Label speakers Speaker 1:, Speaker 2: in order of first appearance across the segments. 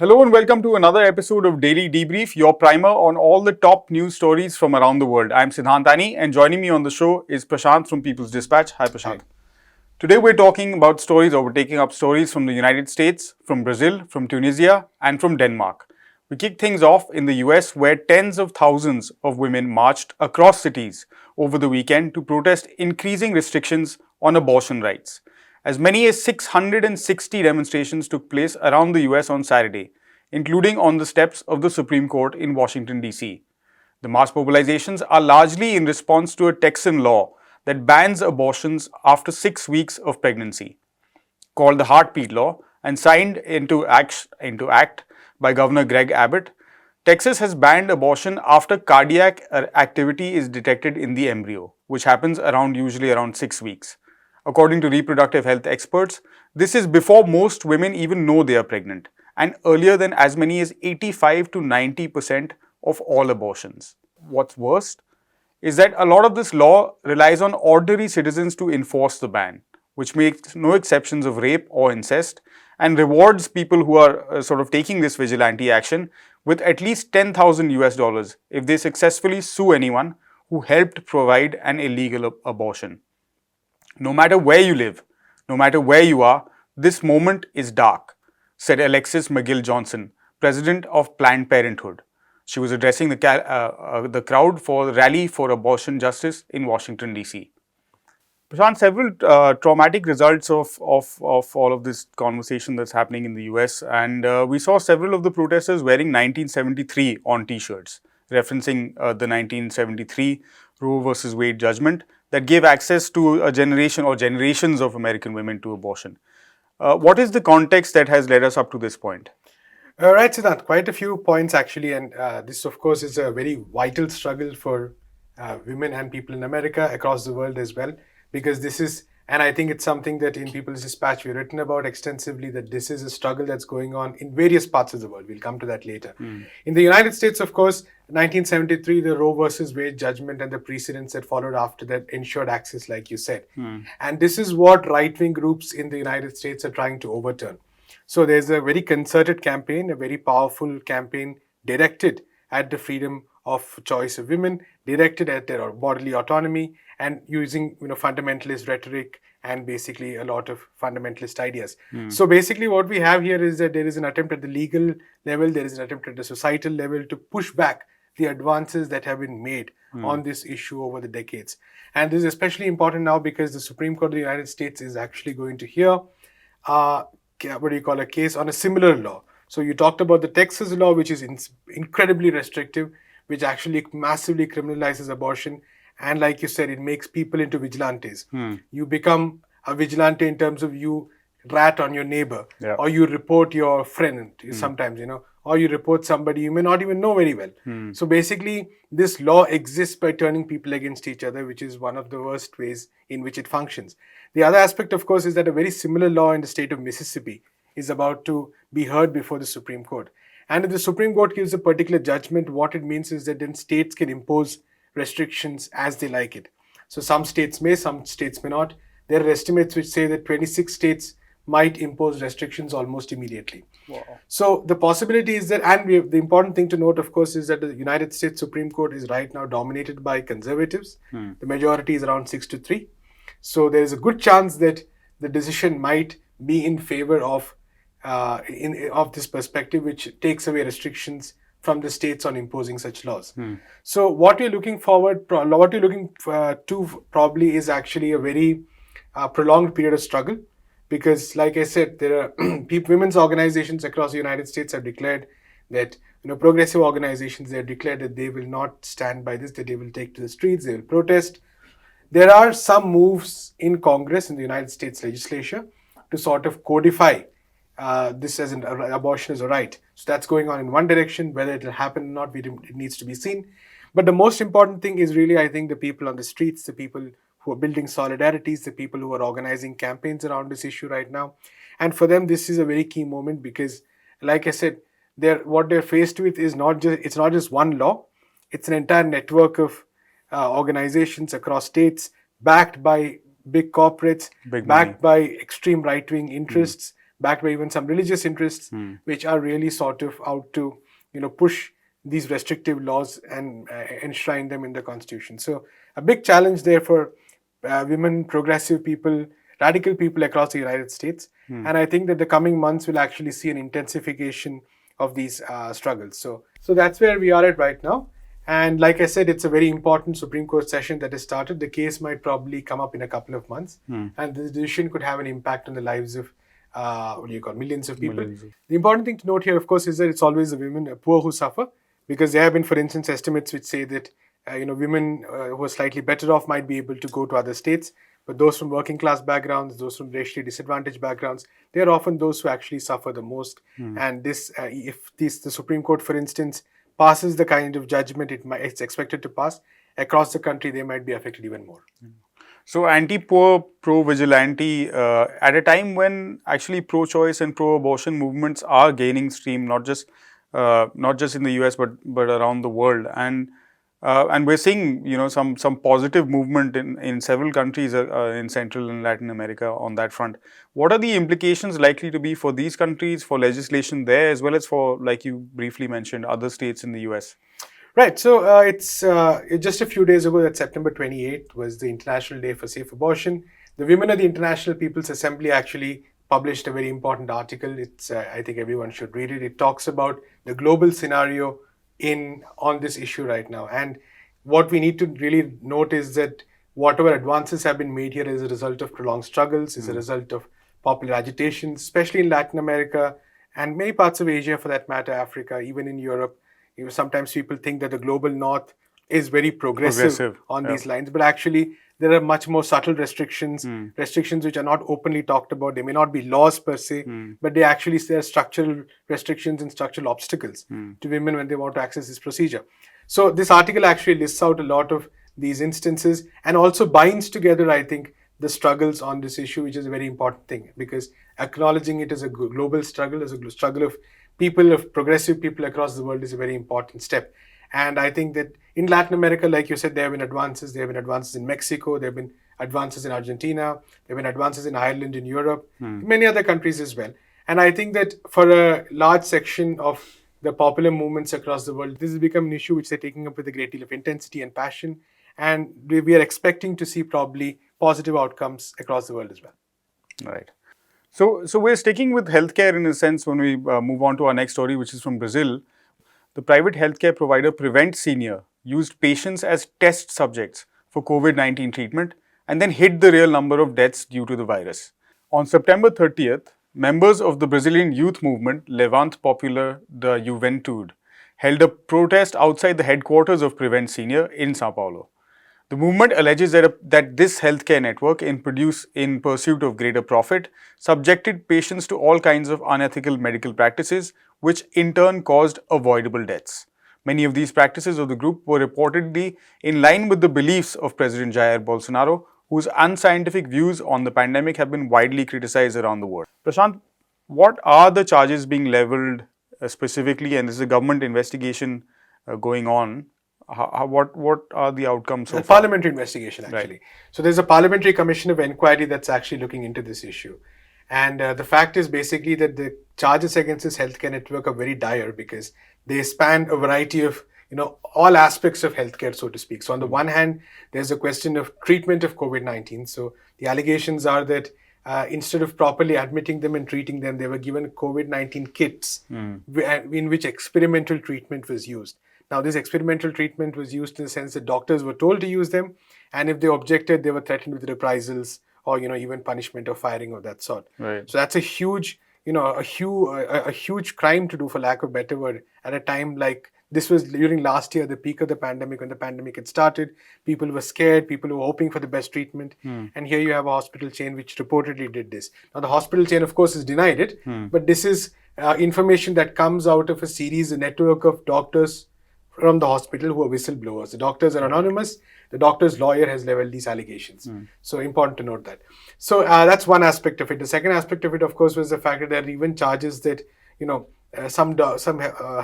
Speaker 1: Hello and welcome to another episode of Daily Debrief, your primer on all the top news stories from around the world. I'm Siddhantani and joining me on the show is Prashant from People's Dispatch. Hi Prashant. Today we're talking about stories, or we're taking up stories from the United States, from Brazil, from Tunisia and from Denmark. We kick things off in the US where tens of thousands of women marched across cities over the weekend to protest increasing restrictions on abortion rights. As many as 660 demonstrations took place around the US on Saturday, including on the steps of the Supreme Court in Washington, D.C. The mass mobilizations are largely in response to a Texan law that bans abortions after 6 weeks of pregnancy, called the Heartbeat Law and signed into act by Governor Greg Abbott. Texas has banned abortion after cardiac activity is detected in the embryo, which happens usually around 6 weeks. According to reproductive health experts, this is before most women even know they are pregnant, and earlier than as many as 85 to 90% of all abortions. What's worst is that a lot of this law relies on ordinary citizens to enforce the ban, which makes no exceptions of rape or incest and rewards people who are sort of taking this vigilante action with at least 10,000 US dollars if they successfully sue anyone who helped provide an illegal abortion. No matter where you live, no matter where you are, this moment is dark, said Alexis McGill Johnson, president of Planned Parenthood. She was addressing the crowd for the Rally for Abortion Justice in Washington, D.C. Prashant, several traumatic results of all of this conversation that's happening in the US, and we saw several of the protesters wearing 1973 on t-shirts, referencing the 1973 Roe versus Wade judgment that gave access to a generation or generations of American women to abortion. What is the context that has led us up to this point?
Speaker 2: Right, Siddhant, quite a few points actually, and this, of course, is a very vital struggle for women and people in America, across the world as well, because this is, and I think it's something that in People's Dispatch we've written about extensively, that this is a struggle that's going on in various parts of the world. We'll come to that later. In the United States, of course, 1973, the Roe versus Wade judgment and the precedents that followed after that ensured access, like you said. And this is what right-wing groups in the United States are trying to overturn. So there's a very concerted campaign, a very powerful campaign directed at the freedom of choice of women, directed at their bodily autonomy, and using fundamentalist rhetoric and basically a lot of fundamentalist ideas. So basically what we have here is that there is an attempt at the legal level, there is an attempt at the societal level to push back the advances that have been made on this issue over the decades. And this is especially important now because the Supreme Court of the United States is actually going to hear a case on a similar law. So you talked about the Texas law, which is incredibly restrictive, which actually massively criminalizes abortion. And like you said, it makes people into vigilantes. You become a vigilante in terms of you rat on your neighbor, or you report your friend sometimes, or you report somebody you may not even know very well. So basically, this law exists by turning people against each other, which is one of the worst ways in which it functions. The other aspect, of course, is that a very similar law in the state of Mississippi is about to be heard before the Supreme Court. And if the Supreme Court gives a particular judgment, what it means is that then states can impose restrictions as they like it. So some states may, some states may not. There are estimates which say that 26 states might impose restrictions almost immediately.
Speaker 1: Wow.
Speaker 2: So the possibility is that, and the important thing to note, of course, is that the United States Supreme Court is right now dominated by conservatives. The majority is around 6-3. So there is a good chance that the decision might be in favor of this perspective, which takes away restrictions from the states on imposing such laws. So what we're looking to probably is actually a very prolonged period of struggle, because, like I said, there are women's organizations across the United States have declared that, progressive organizations, they have declared that they will not stand by this, that they will take to the streets, they will protest. There are some moves in Congress, in the United States legislature, to sort of codify this as abortion as a right. So that's going on in one direction. Whether it will happen or not, it needs to be seen. But the most important thing is really, I think, the people on the streets, the people who are building solidarities, the people who are organizing campaigns around this issue right now. And for them, this is a very key moment because, like I said, what they're faced with is not just one law. It's an entire network of organizations across states, backed by big corporates, backed by extreme right-wing interests, backed by even some religious interests, which are really sort of out to, push these restrictive laws and enshrine them in the constitution. So a big challenge there for women, progressive people, radical people across the United States. And I think that the coming months will actually see an intensification of these struggles. So that's where we are at right now. And like I said, it's a very important Supreme Court session that has started. The case might probably come up in a couple of months, and the decision could have an impact on the lives of millions of people. The important thing to note here, of course, is that it's always the women, poor, who suffer, because there have been, for instance, estimates which say that women who are slightly better off might be able to go to other states, but those from working class backgrounds, those from racially disadvantaged backgrounds, they are often those who actually suffer the most. And this, if the Supreme Court, for instance, passes the kind of judgment it's expected to pass across the country, they might be affected even more.
Speaker 1: So anti-poor, pro-vigilante, at a time when actually pro-choice and pro-abortion movements are gaining steam, not just in the US but around the world, and we're seeing some positive movement in several countries in Central and Latin America on that front. What are the implications likely to be for these countries, for legislation there, as well as for, like you briefly mentioned, other states in the US?
Speaker 2: Right. So it's just a few days ago that September 28th was the International Day for Safe Abortion. The women of the International People's Assembly actually published a very important article. It's I think everyone should read it. It talks about the global scenario on this issue right now. And what we need to really note is that whatever advances have been made here is a result of prolonged struggles, is a result of popular agitation, especially in Latin America and many parts of Asia, for that matter, Africa, even in Europe. Sometimes people think that the global north is very progressive on these lines, but actually there are much more subtle restrictions, restrictions which are not openly talked about. They may not be laws per se, but they actually are structural restrictions and structural obstacles to women when they want to access this procedure. So this article actually lists out a lot of these instances and also binds together, I think, the struggles on this issue, which is a very important thing, because acknowledging it as a global struggle, as a struggle of people, of progressive people across the world, is a very important step. And I think that in Latin America, like you said, there have been advances. There have been advances in Mexico. There have been advances in Argentina. There have been advances in Ireland, in Europe, many other countries as well. And I think that for a large section of the popular movements across the world, this has become an issue which they're taking up with a great deal of intensity and passion. And we are expecting to see probably positive outcomes across the world as well.
Speaker 1: Right. So we're sticking with healthcare in a sense when we move on to our next story, which is from Brazil. The private healthcare provider Prevent Senior used patients as test subjects for COVID-19 treatment and then hid the real number of deaths due to the virus. On September 30th, members of the Brazilian youth movement Levante Popular da Juventude held a protest outside the headquarters of Prevent Senior in Sao Paulo. The movement alleges that this healthcare network, in pursuit of greater profit, subjected patients to all kinds of unethical medical practices, which in turn caused avoidable deaths. Many of these practices of the group were reportedly in line with the beliefs of President Jair Bolsonaro, whose unscientific views on the pandemic have been widely criticized around the world. Prashant, what are the charges being leveled specifically, and this is a government investigation going on? What are the outcomes so far?
Speaker 2: Parliamentary investigation, actually. Right. So there's a parliamentary commission of inquiry that's actually looking into this issue. And the fact is basically that the charges against this healthcare network are very dire, because they span a variety of, all aspects of healthcare, so to speak. So on the one hand, there's a question of treatment of COVID-19. So the allegations are that instead of properly admitting them and treating them, they were given COVID-19 kits in which experimental treatment was used. Now, this experimental treatment was used in the sense that doctors were told to use them, and if they objected, they were threatened with reprisals or even punishment or firing of that sort.
Speaker 1: Right.
Speaker 2: So that's a huge, a huge crime to do, for lack of a better word, at a time like this was during last year, the peak of the pandemic. When the pandemic had started, people were scared, people were hoping for the best treatment, and here you have a hospital chain which reportedly did this. Now, the hospital chain, of course, has denied it, but this is information that comes out of a network of doctors from the hospital who are whistleblowers. The doctors are anonymous. The doctor's lawyer has leveled these allegations. So important to note that. So that's one aspect of it. The second aspect of it, of course, was the fact that there are even charges that, some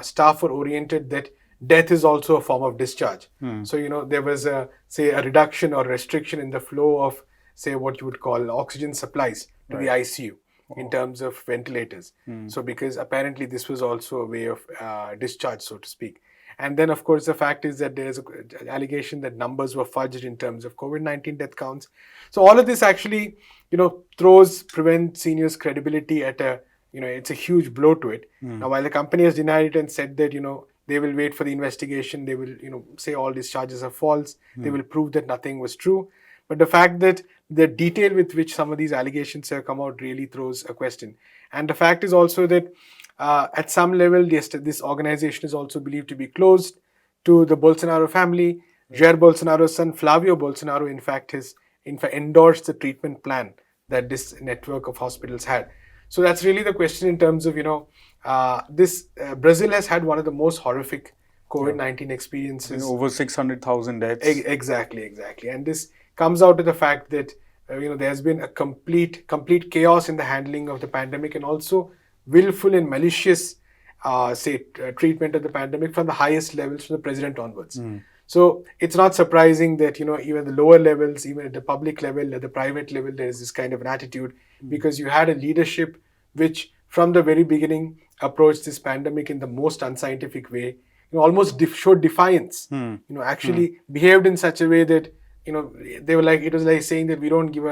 Speaker 2: staff were oriented that death is also a form of discharge. So, there was a reduction or restriction in the flow of, say, what you would call oxygen supplies to the ICU. in terms of ventilators. So because apparently this was also a way of discharge, so to speak. And then, of course, the fact is that there is an allegation that numbers were fudged in terms of COVID-19 death counts. So all of this actually, prevent seniors' credibility at a, it's a huge blow to it. Now, while the company has denied it and said that, they will wait for the investigation, they will, say all these charges are false, they will prove that nothing was true. But the fact that the detail with which some of these allegations have come out really throws a question. And the fact is also that at some level, this organization is also believed to be closed to the Bolsonaro family. Jair Bolsonaro's son, Flavio Bolsonaro, in fact, has endorsed the treatment plan that this network of hospitals had. So that's really the question in terms of, Brazil has had one of the most horrific COVID-19 experiences.
Speaker 1: Over 600,000 deaths.
Speaker 2: Exactly. And this comes out to the fact that, there has been a complete chaos in the handling of the pandemic, and also willful and malicious, treatment of the pandemic from the highest levels, from the president onwards. So it's not surprising that, even the lower levels, even at the public level, at the private level, there is this kind of an attitude, because you had a leadership which from the very beginning approached this pandemic in the most unscientific way, almost showed defiance, actually behaved in such a way that, they were like, it was like saying that we don't give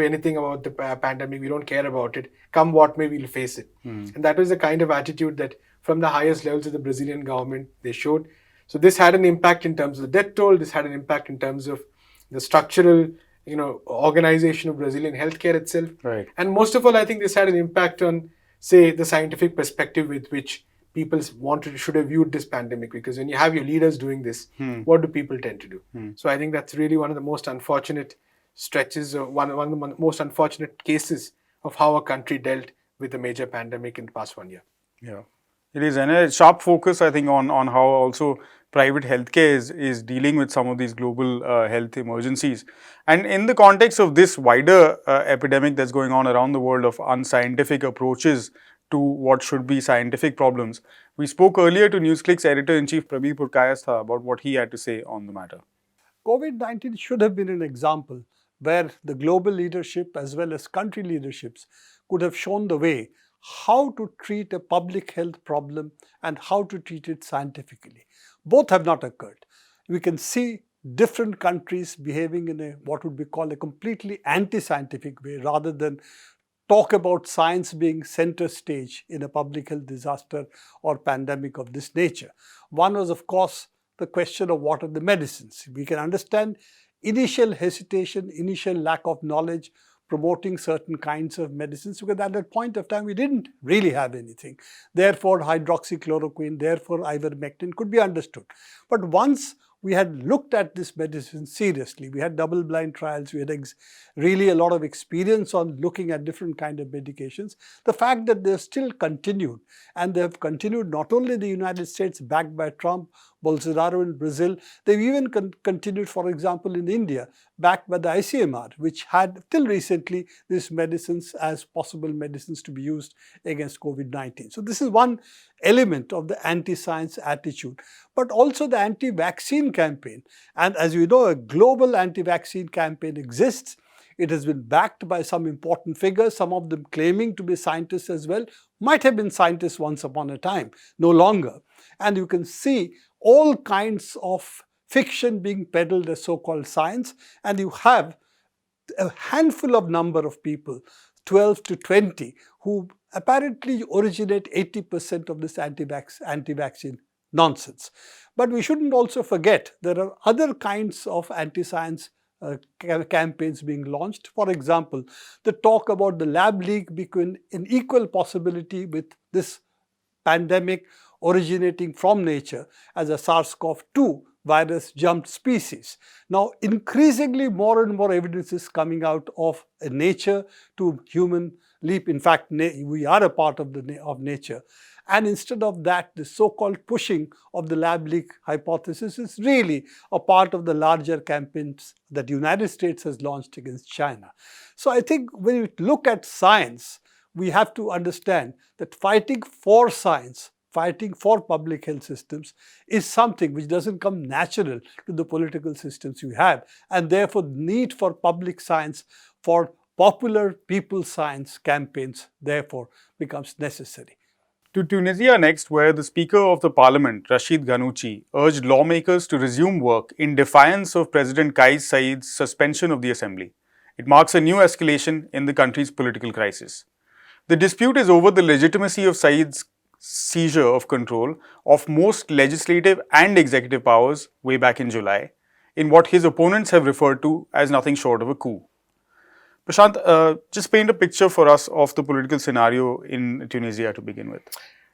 Speaker 2: anything about the pandemic, we don't care about it, come what may, we'll face it. And that was the kind of attitude that from the highest levels of the Brazilian government they showed. So this had an impact in terms of the death toll, this had an impact in terms of the structural, organization of Brazilian healthcare itself.
Speaker 1: Right.
Speaker 2: And most of all, I think this had an impact on, say, the scientific perspective with which people should have viewed this pandemic, because when you have your leaders doing this, what do people tend to do? So I think that's really one of the most unfortunate stretches, or one of the most unfortunate cases of how a country dealt with a major pandemic in the past 1 year.
Speaker 1: Yeah, it is, and a sharp focus, I think, on how also private healthcare is dealing with some of these global health emergencies. And in the context of this wider epidemic that's going on around the world of unscientific approaches to what should be scientific problems, we spoke earlier to NewsClick's editor-in-chief Prabir Purkayastha about what he had to say on the matter.
Speaker 3: COVID-19 should have been an example where the global leadership as well as country leaderships could have shown the way how to treat a public health problem and how to treat it scientifically. Both have not occurred. We can see different countries behaving in what would be called a completely anti-scientific way, rather than talk about science being center stage in a public health disaster or pandemic of this nature. One was, of course, the question of what are the medicines. We can understand initial hesitation, initial lack of knowledge, promoting certain kinds of medicines, because at that point of time we didn't really have anything. Therefore, hydroxychloroquine, therefore ivermectin could be understood. But once we had looked at this medicine seriously, we had double-blind trials, we had really a lot of experience on looking at different kind of medications. The fact that they've still continued, and they have continued not only in the United States backed by Trump, Bolsonaro in Brazil, they've even continued, for example, in India, backed by the ICMR, which had till recently these medicines as possible medicines to be used against COVID-19. So this is one element of the anti-science attitude, but also the anti-vaccine campaign. And as you know, a global anti-vaccine campaign exists. It has been backed by some important figures, some of them claiming to be scientists as well, might have been scientists once upon a time, no longer. And you can see all kinds of fiction being peddled as so-called science, and you have a handful of number of people, 12 to 20, who apparently originate 80% of this anti-vaccine nonsense. But we shouldn't also forget there are other kinds of anti-science campaigns being launched. For example, the talk about the lab leak being an equal possibility with this pandemic originating from nature as a SARS-CoV-2 virus jumped species. Now, increasingly more and more evidence is coming out of a nature to human leap. In fact, we are a part of nature. And instead of that, the so-called pushing of the lab leak hypothesis is really a part of the larger campaigns that the United States has launched against China. So I think when we look at science, we have to understand that fighting for science, fighting for public health systems is something which doesn't come natural to the political systems we have, and therefore the need for public science, for popular people science campaigns therefore becomes necessary.
Speaker 1: To Tunisia next, where the Speaker of the Parliament, Rashid Ghannouchi, urged lawmakers to resume work in defiance of President Kais Saied's suspension of the assembly. It marks a new escalation in the country's political crisis. The dispute is over the legitimacy of Saeed's seizure of control of most legislative and executive powers way back in July, in what his opponents have referred to as nothing short of a coup. Prashant, just paint a picture for us of the political scenario in Tunisia to begin with.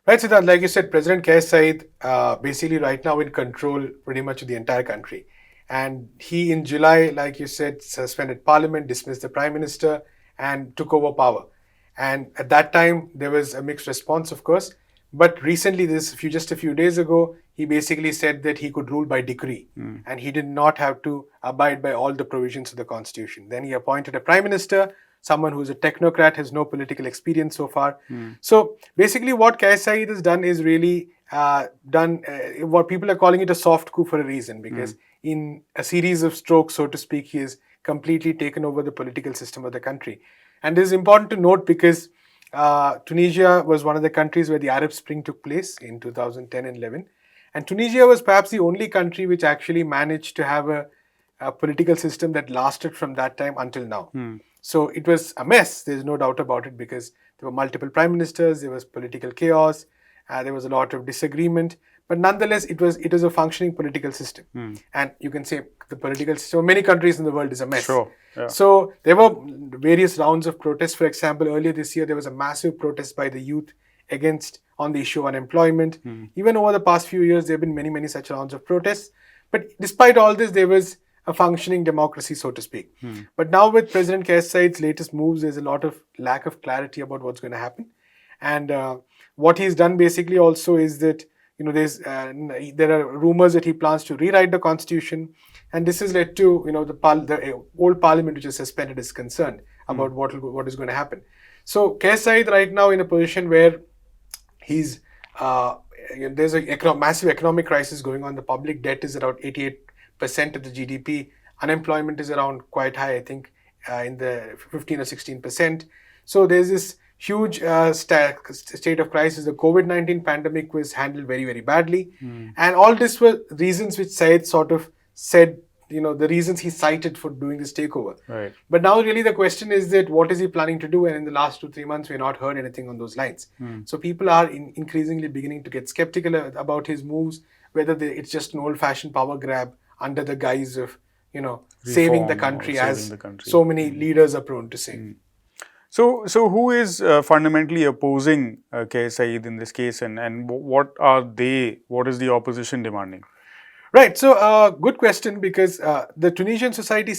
Speaker 2: Right, Siddharth, like you said, President Kais Saied basically right now in control pretty much of the entire country. And he in July, like you said, suspended parliament, dismissed the prime minister and took over power. And at that time, there was a mixed response, of course. But recently, just a few days ago, he basically said that he could rule by decree and he did not have to abide by all the provisions of the constitution. Then he appointed a prime minister, someone who's a technocrat, has no political experience so far. So basically what Kais Saied has done is really done what people are calling it a soft coup for a reason, because in a series of strokes, so to speak, he has completely taken over the political system of the country. And this is important to note because Tunisia was one of the countries where the Arab Spring took place in 2010 and 11. And Tunisia was perhaps the only country which actually managed to have a political system that lasted from that time until now. So it was a mess, there's no doubt about it, because there were multiple prime ministers, there was political chaos, there was a lot of disagreement. But nonetheless, it was a functioning political system. And you can say the political system of many countries in the world is a mess.
Speaker 1: Sure. Yeah.
Speaker 2: So there were various rounds of protests. For example, earlier this year, there was a massive protest by the youth on the issue of unemployment. Even over the past few years, there have been many such rounds of protests. But despite all this, there was a functioning democracy, so to speak. But now with President Kais Saied's latest moves, there's a lot of lack of clarity about what's going to happen. And what he's done basically also is that there are rumors that he plans to rewrite the constitution, and this has led to the old parliament, which is suspended, is concerned about what is going to happen. So Kais Saied right now in a position where there's a massive economic crisis going on. The public debt is around 88% of the GDP. Unemployment is around quite high, I think, in the 15 or 16%. So there's this huge state of crisis. The COVID-19 pandemic was handled very badly. And all this were reasons which Saied sort of said, the reasons he cited for doing this takeover.
Speaker 1: Right.
Speaker 2: But now really the question is that what is he planning to do? And in the last 2-3 months, we've not heard anything on those lines. So people are increasingly beginning to get skeptical about his moves, whether it's just an old-fashioned power grab under the guise of, saving the country, as so many leaders are prone to say.
Speaker 1: So who is fundamentally opposing Kais Saied in this case, and what is the opposition demanding?
Speaker 2: Right. So good question, because the Tunisian society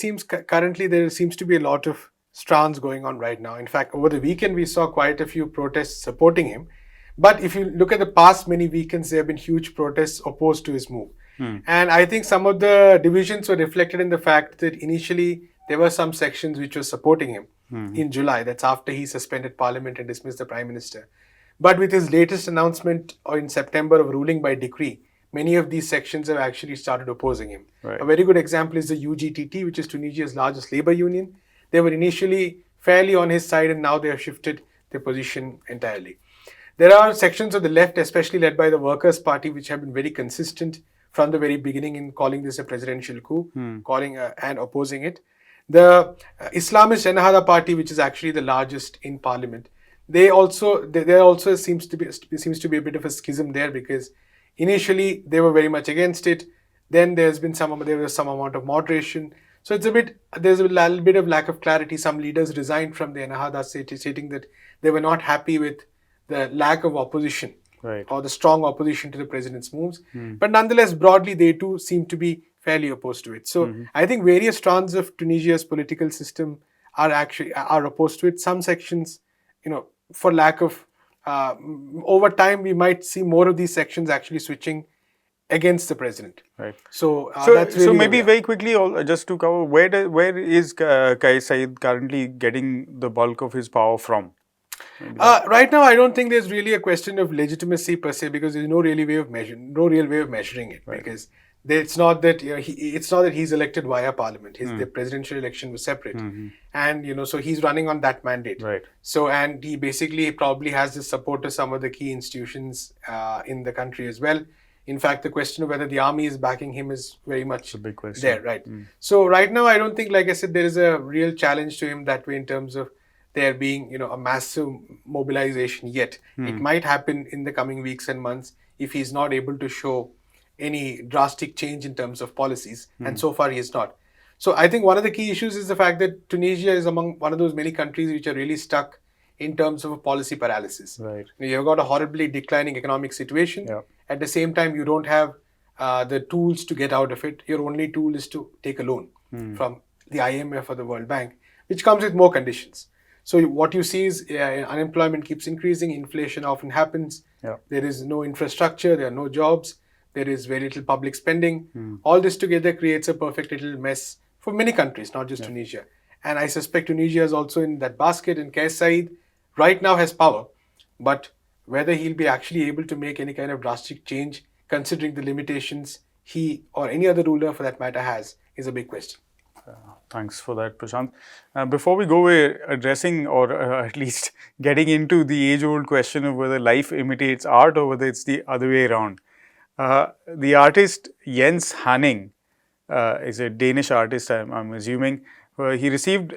Speaker 2: currently there seems to be a lot of strands going on right now. In fact, over the weekend, we saw quite a few protests supporting him. But if you look at the past many weekends, there have been huge protests opposed to his move. And I think some of the divisions were reflected in the fact that initially there were some sections which were supporting him in July. That's after he suspended parliament and dismissed the prime minister. But with his latest announcement in September of ruling by decree, many of these sections have actually started opposing him.
Speaker 1: Right.
Speaker 2: A very good example is the UGTT, which is Tunisia's largest labor union. They were initially fairly on his side, and now they have shifted their position entirely. There are sections of the left, especially led by the Workers' Party, which have been very consistent from the very beginning in calling this a presidential coup, calling and opposing it. The Islamist Ennahda Party, which is actually the largest in parliament, there also seems to be a bit of a schism there, because initially they were very much against it. Then there was some amount of moderation. So there's a little bit of lack of clarity. Some leaders resigned from the Ennahda, stating that they were not happy with the lack of opposition.
Speaker 1: Right.
Speaker 2: Or the strong opposition to the president's moves. But nonetheless, broadly, they too seem to be fairly opposed to it. So I think various strands of Tunisia's political system are opposed to it. Some sections, for lack of, over time, we might see more of these sections actually switching against the president.
Speaker 1: Right.
Speaker 2: So that's really
Speaker 1: maybe very quickly, just to cover, where is Kais Saied currently getting the bulk of his power from?
Speaker 2: Right now, I don't think there's really a question of legitimacy per se, because there's no real way of measuring it. Right. Because It's not that it's not that he's elected via parliament. The presidential election was separate, and so he's running on that mandate.
Speaker 1: Right.
Speaker 2: So, and he basically probably has the support of some of the key institutions in the country as well. In fact, the question of whether the army is backing him is very much
Speaker 1: a big question
Speaker 2: there, right? So right now, I don't think, like I said, there is a real challenge to him that way in terms of there being a massive mobilization yet. It might happen in the coming weeks and months if he's not able to show any drastic change in terms of policies, and so far he is not. So I think one of the key issues is the fact that Tunisia is among one of those many countries which are really stuck in terms of a policy paralysis.
Speaker 1: Right.
Speaker 2: You've got a horribly declining economic situation.
Speaker 1: Yeah.
Speaker 2: At the same time, you don't have the tools to get out of it. Your only tool is to take a loan from the IMF or the World Bank, which comes with more conditions. So what you see is unemployment keeps increasing, inflation often happens, there is no infrastructure, there are no jobs, there is very little public spending. All this together creates a perfect little mess for many countries, not just Tunisia. And I suspect Tunisia is also in that basket, and Kais Saied right now has power, but whether he'll be actually able to make any kind of drastic change, considering the limitations he or any other ruler for that matter has, is a big question.
Speaker 1: Thanks for that, Prashant. Before we go, we're addressing or at least getting into the age-old question of whether life imitates art or whether it's the other way around. The artist Jens Hanning is a Danish artist, I'm assuming. He received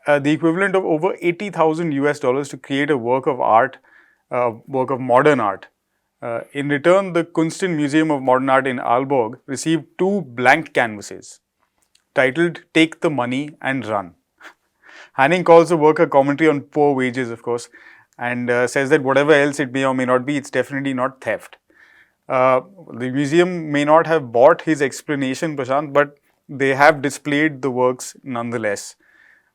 Speaker 1: the equivalent of over 80,000 US dollars to create a work of art, work of modern art. In return, the Kunsten Museum of Modern Art in Aalborg received 2 blank canvases titled "Take the Money and Run." Hanning calls the work a commentary on poor wages, of course, and says that whatever else it may or may not be, it's definitely not theft. The museum may not have bought his explanation, Prashant, but they have displayed the works nonetheless.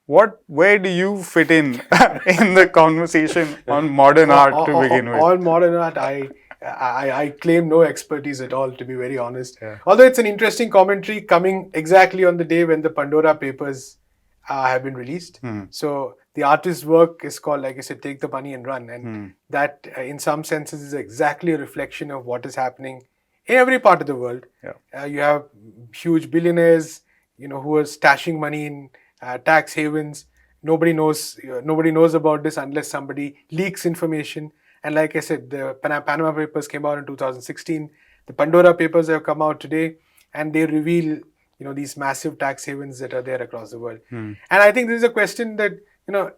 Speaker 1: Where do you fit in the conversation on modern art to begin with?
Speaker 2: On modern art, I claim no expertise at all, to be very honest. Although it's an interesting commentary coming exactly on the day when the Pandora Papers have been released. So the artist's work is called, like I said, "Take the Money and Run," and that in some senses is exactly a reflection of what is happening in every part of the world. You have huge billionaires, who are stashing money in tax havens. Nobody knows about this unless somebody leaks information. And like I said, the Panama Papers came out in 2016. The Pandora Papers have come out today, and they reveal these massive tax havens that are there across the world. And I think this is a question that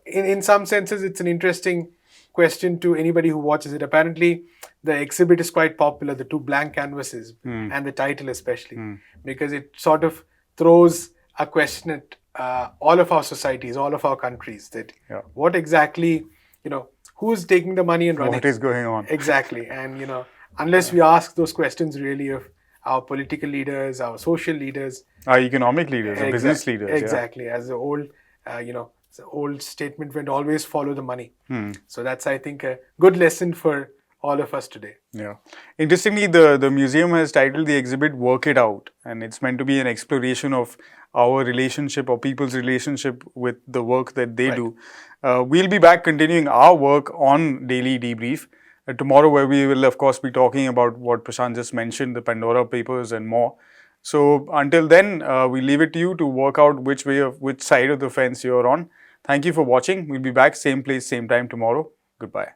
Speaker 2: in some senses it's an interesting question to anybody who watches it. Apparently, the exhibit is quite popular, the 2 blank canvases and the title especially, because it sort of throws a question at all of our societies, all of our countries, that what exactly, who's taking the money and running?
Speaker 1: What is going on?
Speaker 2: Exactly. And, unless we ask those questions really of our political leaders, our social leaders,
Speaker 1: our economic leaders, our business leaders.
Speaker 2: Exactly. As the old, the old statement went, always follow the money. So that's, I think, a good lesson for all of us today.
Speaker 1: Yeah. Interestingly, the museum has titled the exhibit "Work It Out," and it's meant to be an exploration of our relationship or people's relationship with the work that they do. We'll be back continuing our work on Daily Debrief tomorrow, where we will, of course, be talking about what Prashant just mentioned, the Pandora Papers and more. So until then, we leave it to you to work out which side of the fence you're on. Thank you for watching. We'll be back same place, same time tomorrow. Goodbye.